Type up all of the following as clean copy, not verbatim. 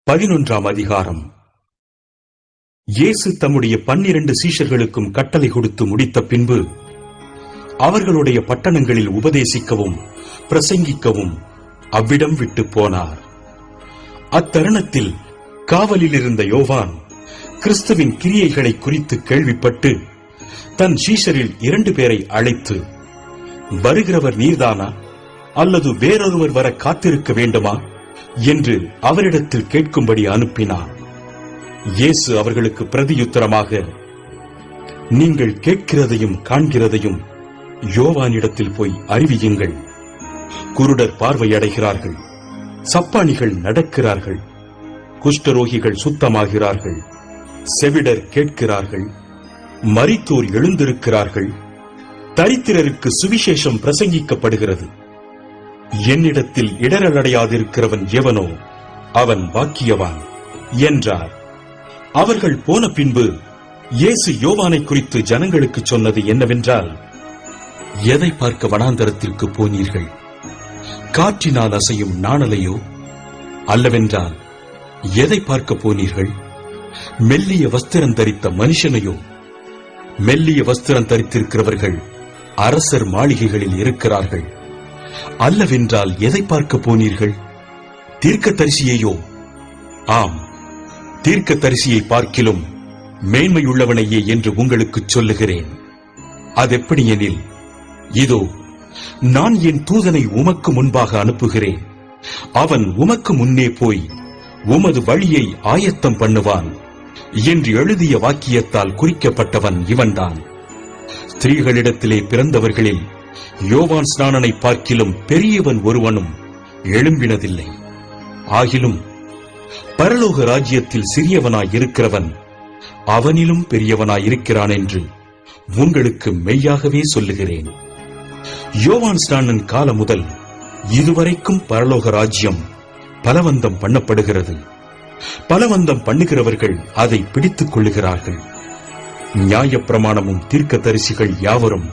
11ஆம் அதிகாரம். இயேசு தம்முடைய 12 சீஷர்களுக்கும் கட்டளை கொடுத்து முடித்த பின்பு அவர்களுடைய பட்டணங்களில் உபதேசிக்கவும் பிரசங்கிக்கவும் அவ்விடம் விட்டு போனார். அத்தருணத்தில் காவலில் இருந்த யோவான் கிறிஸ்துவின் கிரியைகளை குறித்து கேள்விப்பட்டு தன் சீஷரில் 2 பேரை அழைத்து, வருகிறவர் நீர்தானா, அல்லது வேறொருவர் வர காத்திருக்க வேண்டுமா என்று அவரிடத்தில் கேட்கும்படி அனுப்பினார். இயேசு அவர்களுக்கு பிரதியுத்தரமாக, நீங்கள் கேட்கிறதையும் காண்கிறதையும் யோவானிடத்தில் போய் அறிவியுங்கள். குருடர் பார்வையடைகிறார்கள், சப்பானிகள் நடக்கிறார்கள், குஷ்டரோகிகள் சுத்தமாகிறார்கள், செவிடர் கேட்கிறார்கள், மரித்தோர் எழுந்திருக்கிறார்கள், தரித்திரருக்கு சுவிசேஷம் பிரசங்கிக்கப்படுகிறது. என்னிடத்தில் இடரலடையாதிருக்கிறவன் எவனோ அவன் பாக்கியவான் என்றார். அவர்கள் போன பின்பு இயேசு யோவானை குறித்து ஜனங்களுக்கு சொன்னது என்னவென்றால், எதை பார்க்க வனாந்தரத்திற்கு போனீர்கள்? காற்றினால் அசையும் நாணலையோ? அல்லவென்றால் எதை பார்க்க போனீர்கள்? மெல்லிய வஸ்திரம் தரித்த மனுஷனையோ? மெல்லிய வஸ்திரம் தரித்திருக்கிறவர்கள் அரசர் மாளிகைகளில் இருக்கிறார்கள். அல்லவென்றால் எதை பார்க்க போனீர்கள்? தீர்க்கதரிசியையோ? ஆம், தீர்க்கதரிசியை பார்க்கிலும் மேன்மையுள்ளவனையே என்று உங்களுக்கு சொல்லுகிறேன். அதெப்படி எனில், இதோ நான் என் தூதனை உமக்கு முன்பாக அனுப்புகிறேன். அவன் உமக்கு முன்னே போய் உமது வழியை ஆயத்தம் பண்ணுவான் என்று எழுதிய வாக்கியத்தால் குறிக்கப்பட்டவன் இவன்தான். ஸ்திரீகளிடத்திலே பிறந்தவர்களில் யோவான் ஸ்நானனை பார்க்கிலும் பெரியவன் ஒருவனும் எழும்பினதில்லை. ஆகிலும் பரலோக ராஜ்யத்தில் சிறியவனாய் இருக்கிறவன் அவனிலும் பெரியவனாய் இருக்கிறான் என்று உங்களுக்கு மெய்யாகவே சொல்லுகிறேன். யோவான் ஸ்நானன் காலம் முதல் இதுவரைக்கும் பரலோக ராஜ்யம் பலவந்தம் பண்ணப்படுகிறது. பலவந்தம் பண்ணுகிறவர்கள் அதை பிடித்துக் கொள்ளுகிறார்கள். நியாயப்பிரமாணமும் தீர்க்கதரிசிகள் யாவரும்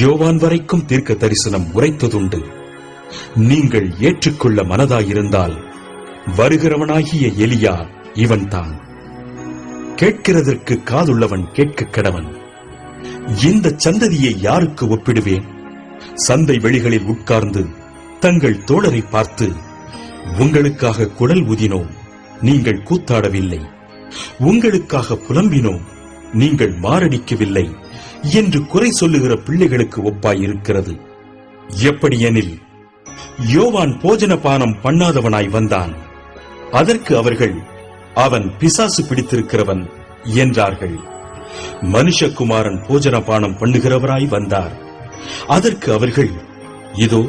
யோவான் வரைக்கும் தீர்க்க தரிசனம் உரைத்ததுண்டு. நீங்கள் ஏற்றுக்கொள்ள மனதாயிருந்தால் வருகிறவனாகிய எலியா இவன்தான். கேட்கிறதற்கு காதுள்ளவன் கேட்க கடவன். இந்த சந்ததியை யாருக்கு ஒப்பிடுவேன்? சந்தை வெளிகளில் உட்கார்ந்து தங்கள் தோழரை பார்த்து, உங்களுக்காக குடல் ஊதினோம், நீங்கள் கூத்தாடவில்லை, உங்களுக்காக புலம்பினோம், நீங்கள் மாரடிக்கவில்லை என்று குறை சொல்லுகிற பிள்ளைகளுக்கு ஒப்பாயிருக்கிறது. எப்படியெனில், யோவான் போஜனபானம் பண்ணாதவனாய் வந்தான். அதற்கு அவர்கள், அவன் பிசாசு பிடித்திருக்கிறவன் என்றார்கள். மனுஷகுமாரன் போஜனபானம் பண்ணுகிறவராய் வந்தார். அதற்கு அவர்கள், இதோ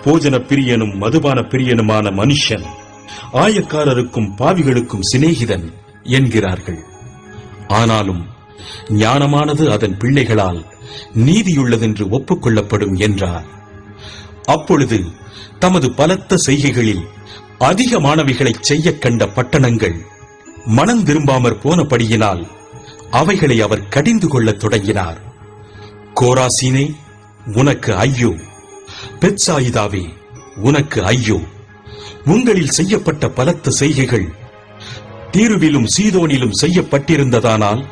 போஜன பிரியனும் மதுபான பிரியனுமான மனுஷன், ஆயக்காரருக்கும் பாவிகளுக்கும் சிநேகிதன் என்கிறார்கள். ஆனாலும் ஞானமானது அதன் பிள்ளைகளால் நீதியுள்ளதென்று ஒப்புக்கொள்ளப்படும் என்றார். அப்பொழுது தமது பலத்த செய்கைகளில் அதிகமானவைகளை செய்ய கண்ட பட்டணங்கள் மனம் திரும்பாமற் போனபடியினால் அவைகளை அவர் கடிந்து கொள்ளத் தொடங்கினார். கோராசீனே, உனக்கு ஐயோ! பெத்சாயிதாவே, உனக்கு ஐயோ! உங்களில் செய்யப்பட்ட பலத்த செய்கைகள் தீருவிலும் சீதோனிலும் செய்யப்பட்டிருந்ததானால்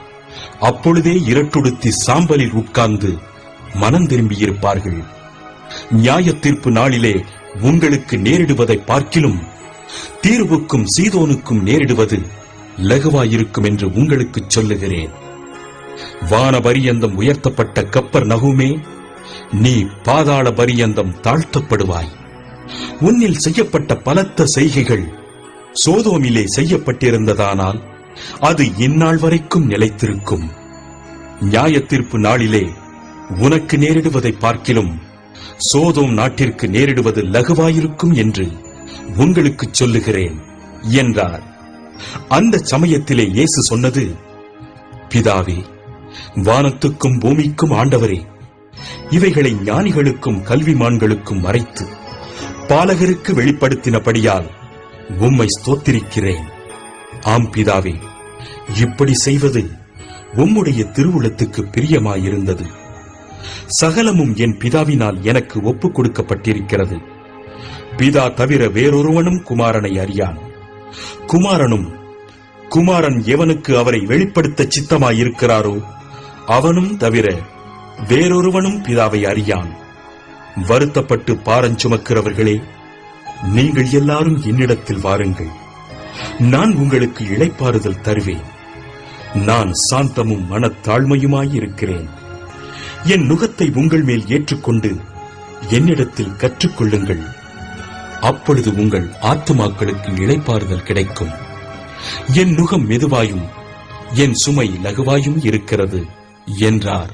அப்பொழுதே இரட்டுடுத்தி சாம்பலில் உட்கார்ந்து மனம் திரும்பியிருப்பார்கள். நியாய தீர்ப்பு நாளிலே உங்களுக்கு நேரிடுவதை பார்க்கிலும் தீர்வுக்கும் சீதோனுக்கும் நேரிடுவது லகுவாயிருக்கும் என்று உங்களுக்கு சொல்லுகிறேன். வான பரியந்தம் உயர்த்தப்பட்ட கப்பர் நகுமே, நீ பாதாள பரியந்தம் தாழ்த்தப்படுவாய். உன்னில் செய்யப்பட்ட பலத்த செய்கைகள் சோதோமிலே செய்யப்பட்டிருந்ததானால் அது இந்நாள் வரைக்கும் நிலைத்திருக்கும். நியாய தீர்ப்பு நாளிலே உனக்கு நேரிடுவதை பார்க்கிலும் சோதோம் நாட்டிற்கு நேரிடுவது லகுவாயிருக்கும் என்று உங்களுக்கு சொல்லுகிறேன் என்றார். அந்த சமயத்திலே இயேசு சொன்னது, பிதாவே, வானத்துக்கும் பூமிக்கும் ஆண்டவரே, இவைகளை ஞானிகளுக்கும் கல்விமான்களுக்கும் மறைத்து பாலகருக்கு வெளிப்படுத்தினபடியால் உம்மை ஸ்தோத்திரிக்கிறேன். ஆம் பிதாவே, இப்படி செய்வது உம்முடைய திருவுளத்துக்கு பிரியமாயிருந்தது. சகலமும் என் பிதாவினால் எனக்கு ஒப்புக் கொடுக்கப்பட்டிருக்கிறது. பிதா தவிர வேறொருவனும் குமாரனை அறியான். குமாரன் எவனுக்கு அவரை வெளிப்படுத்த சித்தமாயிருக்கிறாரோ அவனும் தவிர வேறொருவனும் பிதாவை அறியான். வருத்தப்பட்டு பாரஞ்சுமக்கிறவர்களே, நீங்கள் எல்லாரும் என்னிடத்தில் வாருங்கள், நான் உங்களுக்கு இளைப்பாறுதல் தருவேன். நான் சாந்தமும் மனத்தாழ்மையுமாயிருக்கிறேன். என் நுகத்தை உங்கள் மேல் ஏற்றுக்கொண்டு என்னிடத்தில் கற்றுக்கொள்ளுங்கள். அப்பொழுது உங்கள் ஆத்துமாக்களுக்கு இளைப்பாறுதல் கிடைக்கும். என் நுகம் மெதுவாயும் என் சுமை லகுவாயும் இருக்கிறது என்றார்.